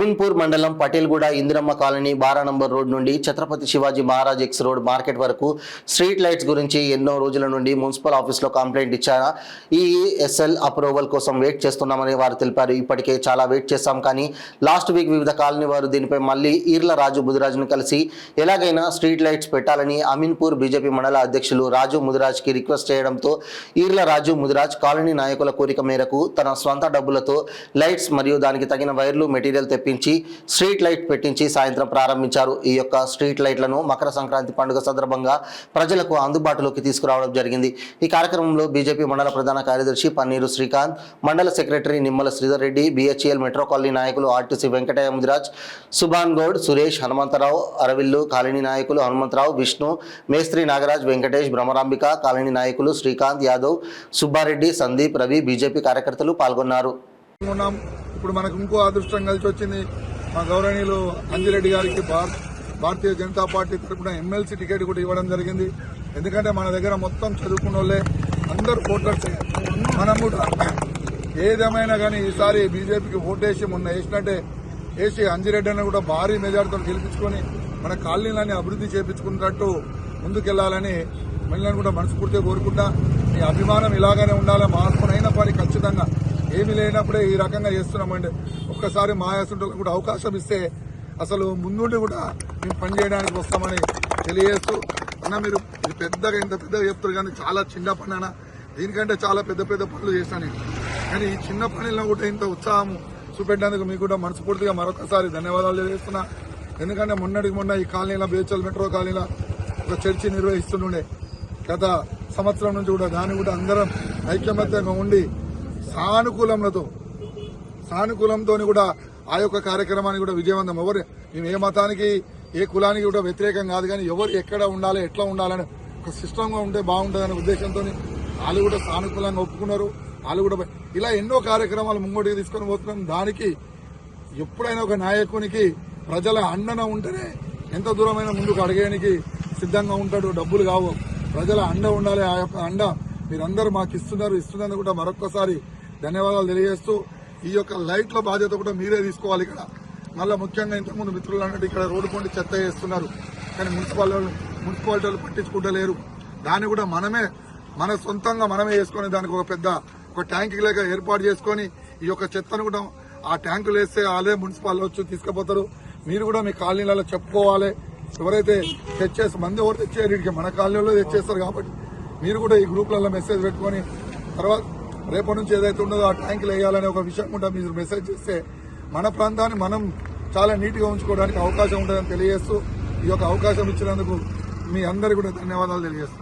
అమీన్పూర్ మండలం Patelguda Indiramma colony 12 number road నుండి Chhatrapati Shivaji Maharaj X road market వరకు స్ట్రీట్ లైట్స్ గురించి ఎన్నో రోజుల నుండి మున్సిపల్ ఆఫీస్లో కంప్లైంట్ ఇచ్చారా ఈఎస్ఎల్ అప్రూవల్ కోసం వెయిట్ చేస్తున్నామని వారు తెలిపారు. ఇప్పటికే చాలా వెయిట్ చేశాం, కానీ లాస్ట్ వీక్ వివిధ కాలనీ వారు దీనిపై మళ్ళీ ఈర్ల రాజు ముదిరాజును కలిసి ఎలాగైనా స్ట్రీట్ లైట్స్ పెట్టాలని అమీన్పూర్ బీజేపీ మండల అధ్యక్షులు రాజు ముదిరాజ్కి రిక్వెస్ట్ చేయడంతో ఈర్ల రాజు ముదిరాజ్ కాలనీ నాయకుల కోరిక మేరకు తన స్వంత డబ్బులతో లైట్స్ మరియు దానికి తగిన వైర్లు మెటీరియల్ తెప్పించి స్ట్రీట్ లైట్ పెట్టించి సాయంత్రం ప్రారంభించారు. ఈ యొక్క స్ట్రీట్ లైట్లను మకర సంక్రాంతి పండుగ సందర్భంగా ప్రజలకు అందుబాటులోకి తీసుకురావడం జరిగింది. ఈ కార్యక్రమంలో బీజేపీ మండల ప్రధాన కార్యదర్శి పన్నీరు శ్రీకాంత్, మండల secretary Nimmala Sridhar Reddy, BHL metro colony నాయకులు ఆర్టీసీ వెంకటయ్య ముదిరాజ్, సుభాన్ గౌడ్, సురేష్, హనుమంతరావు, అరవిల్లు, కాలనీ నాయకులు హనుమంతరావు, విష్ణు, మేస్త్రి నాగరాజ్, వెంకటేష్, భ్రమరాంబిక, కాలనీ నాయకులు శ్రీకాంత్ యాదవ్, సుబ్బారెడ్డి, సందీప్, రవి, బీజేపీ కార్యకర్తలు పాల్గొన్నారు. ఇప్పుడు మనకు ఇంకో అదృష్టం కలిసి వచ్చింది. మా గౌరవనీయులు అంజిరెడ్డి గారికి భారతీయ జనతా పార్టీ తరఫున ఎమ్మెల్సీ టికెట్ కూడా ఇవ్వడం జరిగింది. ఎందుకంటే మన దగ్గర మొత్తం చదువుకున్న వాళ్ళే అందరు ఓటర్స్. మనం కూడా ఏదేమైనా కానీ ఈసారి బీజేపీకి ఓటేసి మొన్న వేసినట్టే వేసి అంజిరెడ్డి అన్న కూడా భారీ మెజార్టీతో గెలిపించుకొని మన కాలనీలన్నీ అభివృద్ధి చేపించుకున్నట్టు ముందుకెళ్లాలని మహిళలను కూడా మనస్ఫూర్తిగా కోరుకుంటా. మీ అభిమానం ఇలాగానే ఉండాలి. మార్పునైనా పని ఖచ్చితంగా ఏమి లేనప్పుడే ఈ రకంగా చేస్తున్నామండి. ఒక్కసారి మా యాసంటోళ్ళకు కూడా అవకాశం ఇస్తే అసలు ముందుండి కూడా మేము పనిచేయడానికి వస్తామని తెలియజేస్తూ, అన్న మీరు ఇది పెద్దగా ఇంత పెద్దగా చెప్తారు కానీ చాలా చిన్న పని అన్న, దీనికంటే చాలా పెద్ద పెద్ద పనులు చేశాను. కానీ ఈ చిన్న పనిలో కూడా ఇంత ఉత్సాహం చూపెట్టేందుకు మీకు కూడా మనస్ఫూర్తిగా మరొకసారి ధన్యవాదాలు తెలియజేస్తున్నా. ఎందుకంటే మొన్నటికి మొన్న ఈ కాలనీలో బీహెచ్ఎల్ మెట్రో కాలనీలో ఒక చర్చి నిర్వహిస్తుండే గత సంవత్సరం నుంచి కూడా దాన్ని కూడా అందరం ఐక్యమత్యంగా ఉండి సానుకూలంతో కూడా ఆ యొక్క కార్యక్రమాన్ని కూడా విజయవంతం. మేము ఏ మతానికి ఏ కులానికి కూడా వ్యతిరేకం కాదు, కానీ ఎవరు ఎక్కడ ఉండాలి ఎట్లా ఉండాలని ఒక సిస్టంగా ఉంటే బాగుంటుందనే ఉద్దేశంతో వాళ్ళు కూడా సానుకూలంగా ఒప్పుకున్నారు. వాళ్ళు కూడా ఇలా ఎన్నో కార్యక్రమాలు ముంగోటికి తీసుకొని పోతున్నాం. దానికి ఎప్పుడైనా ఒక నాయకునికి ప్రజల అండన ఉంటేనే ఎంత దూరమైన ముందుకు అడిగేయడానికి సిద్ధంగా ఉంటాడు. డబ్బులు కావు, ప్రజల అండ ఉండాలి. ఆ యొక్క అండ మీరందరూ మాకు ఇస్తున్నందుకు కూడా మరొక్కసారి ధన్యవాదాలు తెలియజేస్తూ, ఈ యొక్క లైట్ల బాధ్యత కూడా మీరే తీసుకోవాలి. ఇక్కడ మళ్ళీ ముఖ్యంగా ఇంతకుముందు మిత్రులు అన్నట్టు ఇక్కడ రోడ్డు పొండి చెత్త వేస్తున్నారు, కానీ మున్సిపాలిటీ వాళ్ళు పట్టించుకుంటలేరు. దాన్ని కూడా మన సొంతంగా మనమే వేసుకొని దానికి ఒక ట్యాంక్ లేక ఏర్పాటు చేసుకొని ఈ యొక్క చెత్తను కూడా ఆ ట్యాంకులు వేస్తే వాళ్ళే మున్సిపాలిటీ వచ్చి తీసుకుపోతారు. మీరు కూడా మీ కాలనీలలో చెప్పుకోవాలి. ఎవరైతే తెచ్చేసి మంది ఎవరు తెచ్చారు ఇక్కడికి మన కాలనీలో తెచ్చేస్తారు కాబట్టి మీరు కూడా ఈ గ్రూప్లలో మెసేజ్ పెట్టుకొని తర్వాత రేపటి నుంచి ఏదైతే ఉండదో ఆ ట్యాంకులు వేయాలనే ఒక విషయం కూడా మీరు మెసేజ్ చేస్తే మన ప్రాంతాన్ని మనం చాలా నీట్గా ఉంచుకోవడానికి అవకాశం ఉంటుందని తెలియజేస్తూ, ఈ యొక్క అవకాశం ఇచ్చినందుకు మీ అందరికీ కూడా ధన్యవాదాలు తెలియజేస్తాం.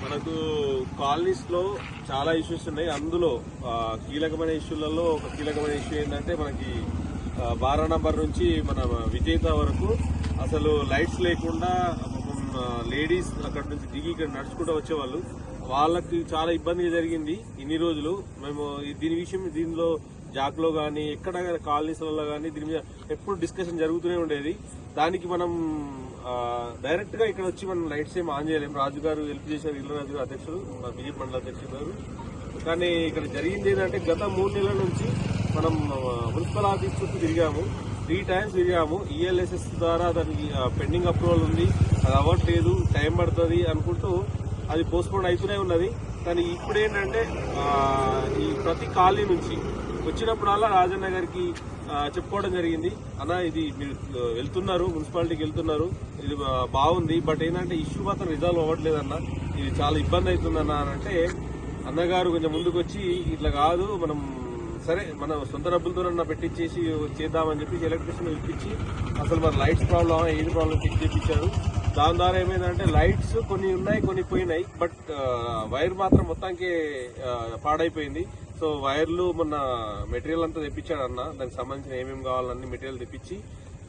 మనకు కాలనీస్ లో చాలా ఇష్యూస్ ఉన్నాయి. అందులో కీలకమైన ఇష్యూలలో ఒక కీలకమైన ఇష్యూ ఏంటంటే మనకి 12 నంబర్ నుంచి మన విజేత వరకు అసలు లైట్స్ లేకుండా లేడీస్ అక్కడ నుంచి దిగి ఇక్కడ నడుచుకుంటూ వచ్చేవాళ్ళు. వాళ్ళకి చాలా ఇబ్బందిగా జరిగింది ఇన్ని రోజులు. మేము దీనిలో జాక్లో కానీ ఎక్కడ కాలనీస్లలో కానీ దీని మీద ఎప్పుడు డిస్కషన్ జరుగుతూనే ఉండేది. దానికి మనం డైరెక్ట్ గా ఇక్కడ వచ్చి మనం లైట్స్ ఏం ఆన్ చేయలేము. రాజు గారు హెల్ప్ చేశారు, ఇళ్ళ రాజు గారు అధ్యక్షుడు, బీజేపీ మండల అధ్యక్షుడు గారు. కానీ ఇక్కడ జరిగింది ఏంటంటే గత 3 నెలల నుంచి మనం మున్సిపల్ ఆఫీస్ చుట్టూ తిరిగాము, 3 times తిరిగాము. ఈఎల్ఎస్ఎస్ ద్వారా దానికి పెండింగ్ అప్రూవల్ ఉంది, అది అవ్వట్లేదు, టైం పడుతుంది అనుకుంటూ అది పోస్ట్పోన్ అవుతూనే ఉన్నది. కానీ ఇప్పుడు ఏంటంటే ఈ ప్రతి కాలనీ నుంచి వచ్చినప్పుడల్లా రాజన్న గారికి చెప్పుకోవడం జరిగింది, అన్న ఇది మీరు వెళ్తున్నారు, మున్సిపాలిటీకి వెళ్తున్నారు, ఇది బాగుంది, బట్ ఏంటంటే ఇష్యూ మాత్రం రిజాల్వ్ అవ్వట్లేదన్న, ఇది చాలా ఇబ్బంది అవుతుందన్న అంటే అన్నగారు కొంచెం ముందుకు వచ్చి ఇట్లా కాదు, మనం సరే మన సొంత డబ్బులతో పెట్టించేసి చేద్దామని చెప్పి ఎలక్ట్రిషియన్ ఇప్పించి అసలు మన లైట్స్ ప్రాబ్లం ఏది ప్రాబ్లం చెక్ చేయించారు. దాని ద్వారా ఏమైందంటే లైట్స్ కొన్ని ఉన్నాయి, కొన్ని పోయినాయి, బట్ వైర్ మాత్రం మొత్తానికి పాడైపోయింది. సో వైర్లు మొన్న మెటీరియల్ అంతా తెప్పించాడు అన్న, దానికి సంబంధించిన ఏమేమి కావాలన్నీ మెటీరియల్ తెప్పించి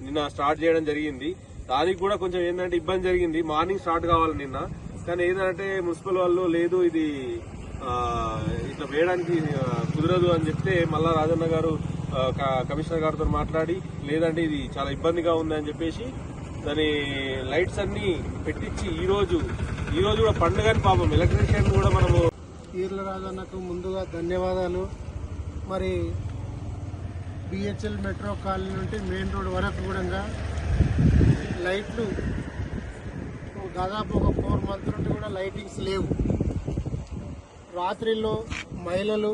నిన్న స్టార్ట్ చేయడం జరిగింది. దానికి కూడా కొంచెం ఏంటంటే ఇబ్బంది జరిగింది. మార్నింగ్ స్టార్ట్ కావాలి నిన్న, కానీ ఏంటంటే మున్సిపల్ వాళ్ళు లేదు ఇది ఇట్లా వేయడానికి కుదరదు అని చెప్తే మళ్ళా రాజన్న గారు కమిషనర్ గారితో మాట్లాడి లేదంటే ఇది చాలా ఇబ్బందిగా ఉంది అని చెప్పేసి దాని లైట్స్ అన్ని పెట్టించి ఈ రోజు కూడా పండుగని పాపం ఎలక్ట్రీషియన్ కూడా మనము ఈర్ల రాజన్నకు ముందుగా ధన్యవాదాలు. మరి బిహెచ్ఎల్ మెట్రో కాలనీ నుండి మెయిన్ రోడ్ వరకు కూడా లైట్లు దాదాపు ఒక 4 months నుండి కూడా లైటింగ్స్ లేవు. రాత్రిలో మహిళలు